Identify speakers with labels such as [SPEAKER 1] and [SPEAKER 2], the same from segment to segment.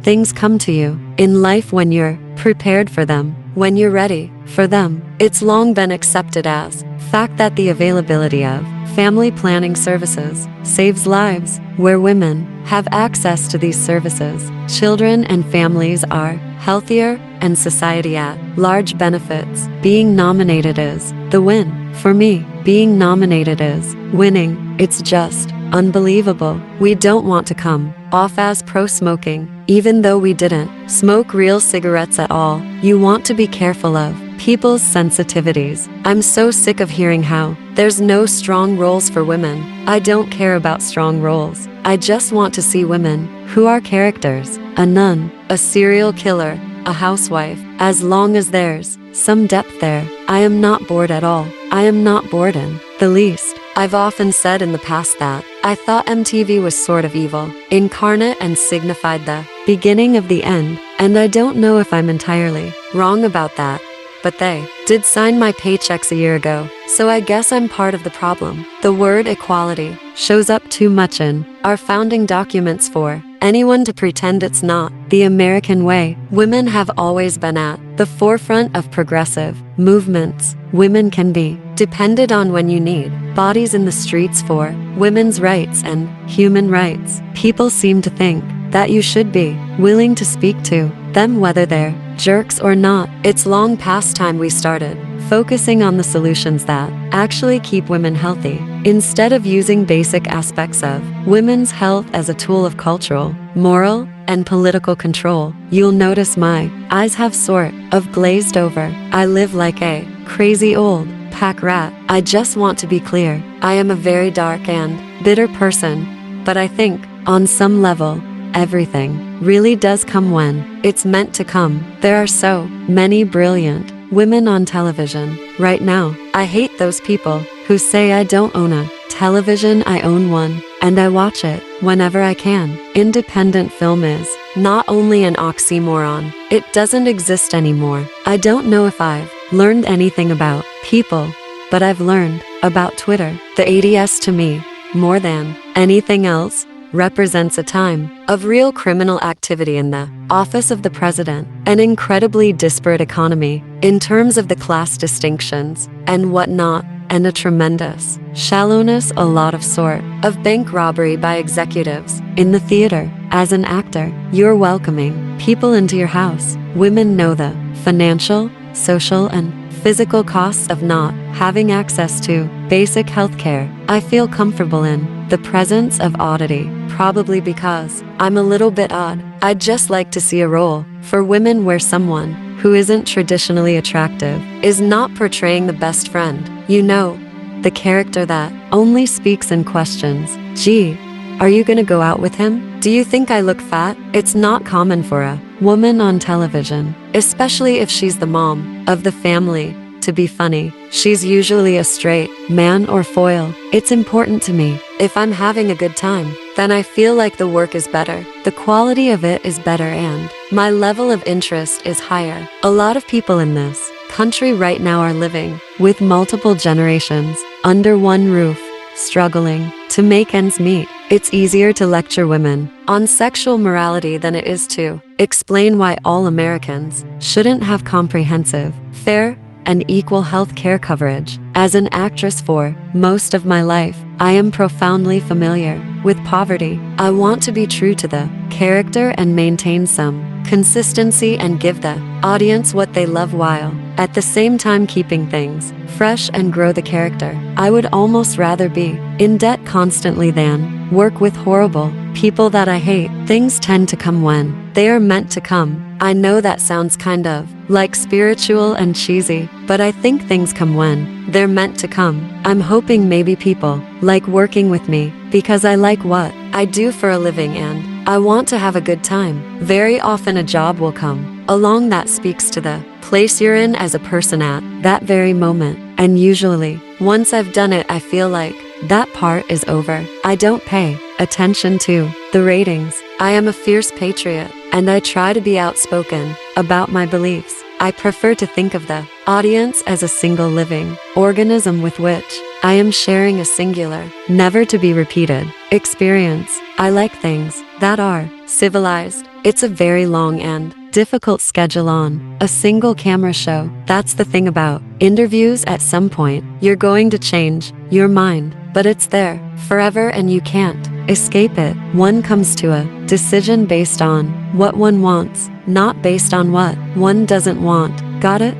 [SPEAKER 1] Things come to you in life when you're prepared for them, when you're ready for them. It's long been accepted as fact that the availability of family planning services saves lives. Where women have access to these services, children and families are healthier and society at large benefits. Being nominated is the win. For me, being nominated is winning. It's just unbelievable. We don't want to come off as pro-smoking, even though we didn't smoke real cigarettes at all. You want to be careful of people's sensitivities. I'm so sick of hearing how there's no strong roles for women. I don't care about strong roles. I just want to see women who are characters. A nun, a serial killer, a housewife. As long as there's some depth there, I am not bored at all. I am not bored in the least. I've often said in the past that I thought MTV was sort of evil, incarnate, and signified the beginning of the end, and I don't know if I'm entirely wrong about that. But they did sign my paychecks a year ago, so I guess I'm part of the problem. The word equality shows up too much in our founding documents for anyone to pretend it's not the American way. Women have always been at the forefront of progressive movements. Women can be depended on when you need bodies in the streets for women's rights and human rights. People seem to think that you should be willing to speak to them whether they're jerks or not. It's long past time we started focusing on the solutions that actually keep women healthy, instead of using basic aspects of women's health as a tool of cultural, moral, and political control. You'll notice my eyes have sort of glazed over. I live like a crazy old pack rat. I just want to be clear. I am a very dark and bitter person, but I think, on some level, everything really does come when it's meant to come. There are so many brilliant women on television right now. I hate those people who say I don't own a television. I own one, and I watch it whenever I can. Independent film is not only an oxymoron, it doesn't exist anymore. I don't know if I've learned anything about people, but I've learned about Twitter. The ADS to me, more than anything else, represents a time of real criminal activity in the office of the president, an incredibly disparate economy in terms of the class distinctions and whatnot, and a tremendous shallowness, a lot of sort of bank robbery by executives. In the theater, as an actor, you're welcoming people into your house. Women know the financial, social, and physical costs of not having access to basic health care. I feel comfortable in the presence of oddity, probably because I'm a little bit odd. I'd just like to see a role for women where someone who isn't traditionally attractive is not portraying the best friend. You know, the character that only speaks in questions. Gee, are you gonna go out with him? Do you think I look fat? It's not common for a woman on television, especially if she's the mom of the family, to be funny. She's usually a straight man or foil. It's important to me. If I'm having a good time, then I feel like the work is better, the quality of it is better, and my level of interest is higher. A lot of people in this country right now are living with multiple generations under one roof, struggling to make ends meet. It's easier to lecture women on sexual morality than it is to explain why all Americans shouldn't have comprehensive, fair, and equal health care coverage. As an actress for most of my life, I am profoundly familiar with poverty. I want to be true to the character and maintain some consistency and give the audience what they love while at the same time keeping things fresh and grow the character. I would almost rather be in debt constantly than work with horrible people that I hate. Things tend to come when they are meant to come. I know that sounds kind of like spiritual and cheesy, but I think things come when they're meant to come. I'm hoping maybe people like working with me because I like what I do for a living and I want to have a good time. Very often a job will come along that speaks to the place you're in as a person at that very moment, and usually, once I've done it, I feel like that part is over. I don't pay attention to the ratings. I am a fierce patriot, and I try to be outspoken about my beliefs. I prefer to think of the audience as a single living organism with which I am sharing a singular, never to be repeated, experience. I like things that are civilized. It's a very long and difficult schedule on a single camera show. That's the thing about interviews. At some point, you're going to change your mind, but it's there forever and you can't escape it. One comes to a decision based on what one wants, not based on what one doesn't want. Got it?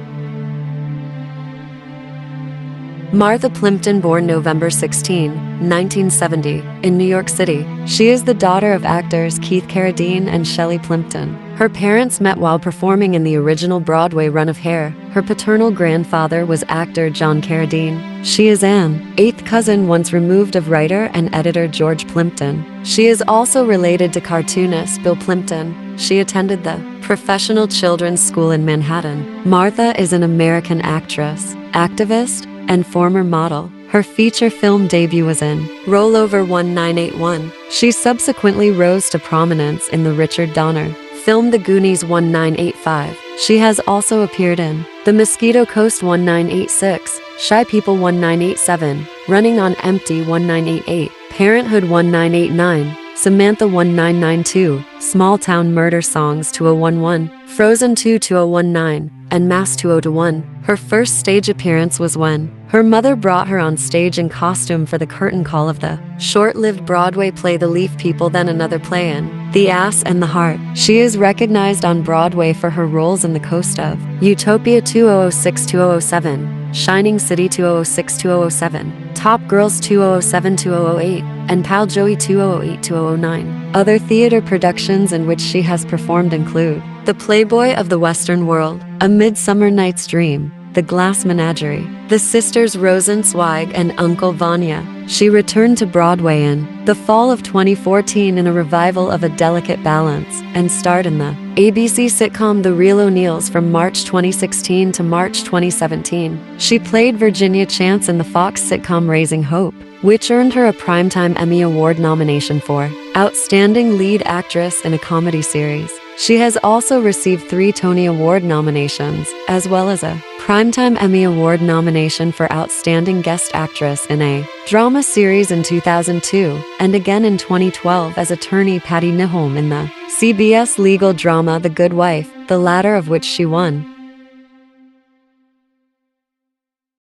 [SPEAKER 1] Martha Plimpton, born November 16, 1970, in New York City. She is the daughter of actors Keith Carradine and Shelley Plimpton. Her parents met while performing in the original Broadway run of Hair. Her paternal grandfather was actor John Carradine. She is an eighth cousin, once removed, of writer and editor George Plimpton. She is also related to cartoonist Bill Plympton. She attended the Professional Children's School in Manhattan. Martha is an American actress, activist, and former model. Her feature film debut was in Rollover 1981. She subsequently rose to prominence in the Richard Donner film The Goonies 1985. She has also appeared in The Mosquito Coast 1986, Shy People 1987, Running on Empty 1988, Parenthood 1989, Samantha 1992, Small Town Murder Songs 2011, Frozen 2 2019, and Mass 2021. Her first stage appearance was when her mother brought her on stage in costume for the curtain call of the short-lived Broadway play The Leaf People, then another play in The Ass and the Heart. She is recognized on Broadway for her roles in The Coast of Utopia 2006-2007, Shining City 2006-2007, Top Girls 2007-2008, and Pal Joey 2008-2009. Other theater productions in which she has performed include The Playboy of the Western World, A Midsummer Night's Dream, The Glass Menagerie, The Sisters Rosenzweig and Uncle Vanya. She returned to Broadway in the fall of 2014 in a revival of A Delicate Balance, and starred in the ABC sitcom The Real O'Neills from March 2016 to March 2017. She played Virginia Chance in the Fox sitcom Raising Hope, which earned her a Primetime Emmy Award nomination for Outstanding Lead Actress in a Comedy Series. She has also received 3 Tony Award nominations, as well as a Primetime Emmy Award nomination for Outstanding Guest Actress in a Drama Series in 2002, and again in 2012 as attorney Patty Niholm in the CBS legal drama The Good Wife, the latter of which she won